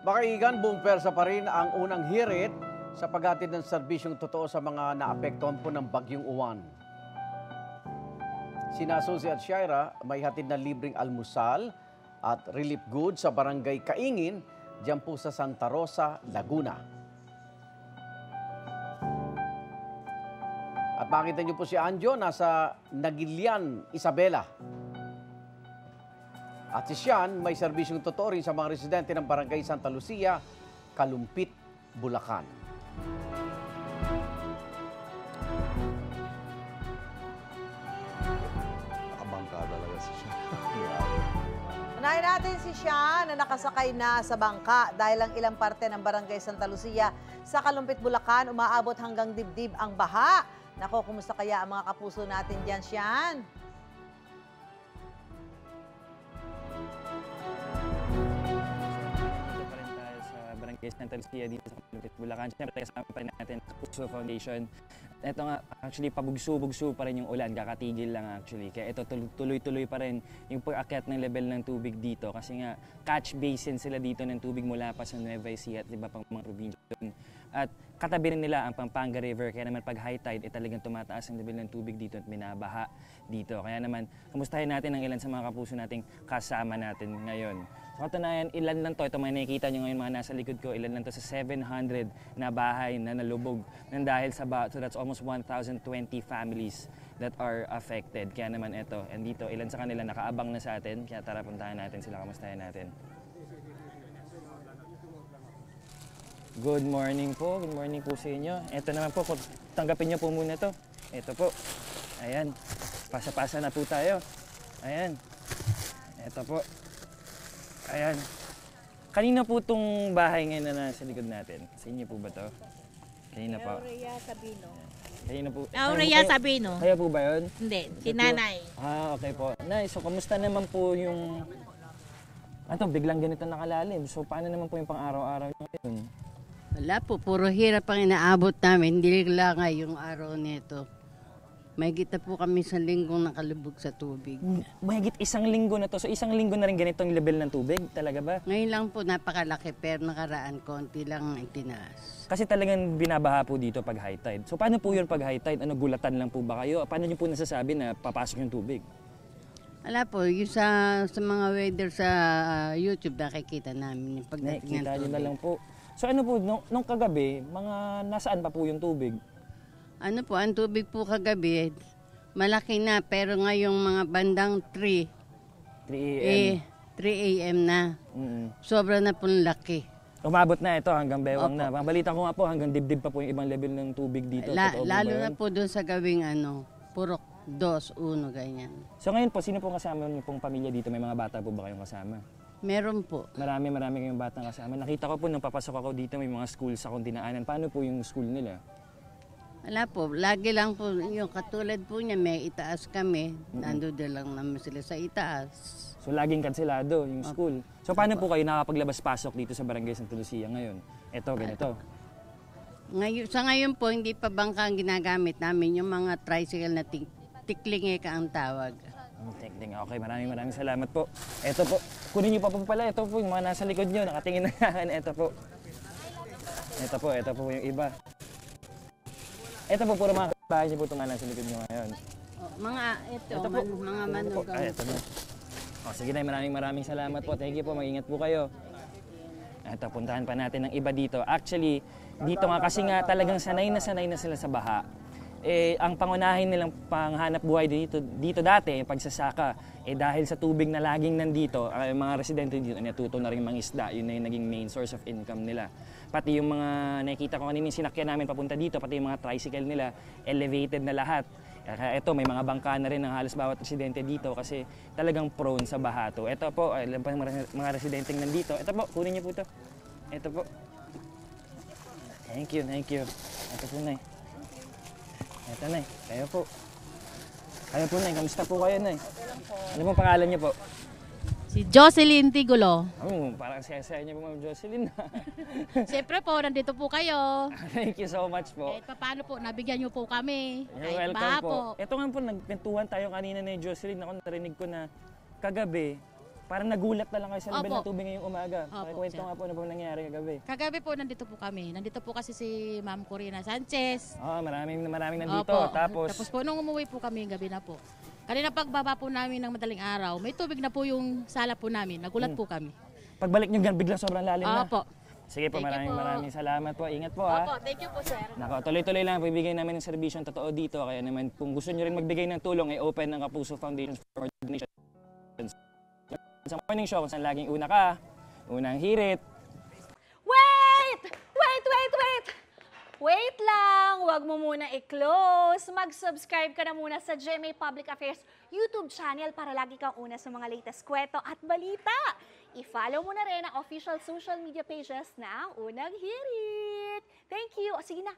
Makaigan, buong pwersa pa rin ang unang hirit sa paghatid ng serbisyong totoo sa mga naapektuhan po ng Bagyong Uwan. Sina Susie at Shaira may hatid na libreng almusal at relief goods sa barangay Kaingin, diyan po sa Santa Rosa, Laguna. At makita niyo po si Anjo, nasa Nagilian, Isabela. At si Sian may serbisyong totoo rin sa mga residente ng Barangay Santa Lucia, Kalumpit, Bulacan. Nakabangka talaga si Sian. Unahin natin si Sian na nakasakay na sa bangka dahil ang ilang parte ng Barangay Santa Lucia sa Kalumpit, Bulacan umaabot hanggang dibdib ang baha. Nako, kumusta kaya ang mga kapuso natin dyan, Sian? Santa Lucia dito sa Kalumpit, Bulacan. Siyempre, kasama pa natin sa Puso Foundation. Ito nga, actually, pabugso-bugso pa rin yung ulan. Kakatigil lang actually. Kaya ito, tuloy-tuloy pa rin yung pag-akyat ng level ng tubig dito. Kasi nga, catch basin sila dito ng tubig mula pa sa Nueva Ecija at iba pang mga probinsya. At katabi rin nila ang Pampanga River. Kaya naman pag high tide, talagang tumataas ang level ng tubig dito at binabaha dito. Kaya naman, kamustahin natin ang ilan sa mga kapuso nating kasama natin ngayon. So, katunayan, ilan lang to, ito mga nakikita nyo ngayon mga nasa likod ko, ilan lang to sa 700 na bahay na nalubog ng dahil sa baha. So that's almost 1,020 families that are affected. Kaya naman ito, and dito, ilan sa kanila nakaabang na sa atin. Kaya tara, puntahan natin sila, kamustahin natin. Good morning po, good morning po sa inyo. Ito naman po, tanggapin nyo po muna to. Ito po, ayan, pasa-pasa na po tayo. Ayan, ito po. Ayan. Kanina po itong bahay ngayon na nasa likod natin. Sa inyo po ba ito? Kanina po. Aurea Sabino. Kanina po. Aurea Sabino. Kaya po ba yun? Hindi, si nanay. Okay po. Nay, so kamusta naman po yung... Ito, biglang ganito nakalalim. So paano naman po yung pang-araw-araw nyo ngayon? Wala po, puro hirap ang inaabot namin. Hindi lang yung araw nito. May kita po kami sa linggong nakalubog sa tubig. Mahigit isang linggo na to. So isang linggo na rin ganitong level ng tubig? Talaga ba? Ngayon lang po napakalaki pero nakaraan konti lang itinaas. Kasi talagang binabaha po dito pag high tide. So paano po yun pag high tide? Ano, gulatan lang po ba kayo? Paano nyo po nasasabi na papasok yung tubig? Wala po, yung sa mga weather sa YouTube nakikita namin yung pagdating ng Nakikita nyo tubig. na lang po. So ano po, nung kagabi, mga nasaan pa po yung tubig? Ano po, ang tubig po kagabi, malaki na pero ngayong mga bandang 3 3 a.m. 3 a.m. na. Sobra na pong laki. Umabot na ito hanggang bewang Opo. na. Balita ko nga po hanggang dibdib pa po yung ibang level ng tubig dito. Totoo ba Lalo yun? na po doon sa gawing purok 2, 1, ganyan. So ngayon po, sino pong kasama niyo pong pamilya dito? May mga bata po ba kayong kasama? Meron po. Marami kayong batang kasama. Nakita ko po nung papasok ako dito, may mga schools akong dinaanan. Paano po yung school nila? Wala po, lagi lang po, yung katulad po niya, may itaas kami. Nandun lang naman sila sa itaas. So laging kanselado yung school. So paano po kayo nakapaglabas-pasok dito sa Barangay Santa Lucia ngayon? Ito, ganito. Sa ngayon po, hindi pa bangka ang ginagamit namin, yung mga tricycle na tiklingeka ang tawag. Tekting. Okay, maraming salamat po. Ito po, kunin niyo pa po pala. Ito po, yung mga nasa likod niyo, nakatingin na yan. Ito po. Ito po yung iba. Ito po, puro mga bahay niyo po itong nasa likod niyo ngayon. Ito po, mga manugang. Ito na. Sige na, maraming salamat po. Thank you po, mag-ingat po kayo. Ito, puntahan pa natin ng iba dito. Actually, dito nga kasi nga talagang sanay na sila sa baha. Ang pangunahin nilang panghanap buhay dito dati, yung pagsasaka, dahil sa tubig na laging nandito, ang mga residente dito natuto na rin mangisda, yun na yung naging main source of income nila. Pati yung mga nakikita ko kanina yung sinakyan namin papunta dito, pati yung mga tricycle nila, elevated na lahat. Ito, may mga bangka na rin ng halos bawat residente dito kasi talagang prone sa baha to. Ito po, ilan pa mga residenteng nandito. Ito po, kunin niyo po ito. Ito po. Thank you. Ito po, Nay. Ito, Nay. Kayo po. Nay. Kamusta po kayo, Nay? Ano pong pangalan niyo po? Si Jocelyn Tigulo. Parang saya-saya niyo po, Ma'am Jocelyn. Siyempre po, nandito po kayo. Thank you so much po. Paano po, nabigyan niyo po kami. You're welcome po. Ito nga po, nagkwentuhan tayo kanina ni Jocelyn. Ako narinig ko na kagabi, parang nagulat na lang kayo sa level Opo. ng tubig ngayong umaga. Opo, Pakikwento sir. nga po ano ba nangyari kagabi. Kagabi po, nandito po kami. Nandito po kasi si Ma'am Corina Sanchez. Maraming nandito. Opo. Tapos po, nung umuwi po kami, gabi na po. Kanina pagbaba po namin ng madaling araw, may tubig na po yung sala po namin. Nagulat po kami. pagbalik nyo biglang sobrang lalim na. Opo. Sige po, Thank you po. maraming salamat po. Ingat po Opo, ha. thank you po, sir. Nako, tuloy-tuloy lang bibigay namin ng serbisyong totoo dito. Kaya naman kung gusto nyo rin magbigay ng tulong, ay open ng Kapuso Foundation for Donations. Sa morning show, kung saan laging una ka, unang hirit. Wait! Wait lang! Huwag mo muna i-close. Mag-subscribe ka na muna sa GMA Public Affairs YouTube channel para lagi kang una sa mga latest kwento at balita. I-follow mo na rin ang official social media pages ng Unang Hirit. Thank you! O sige na,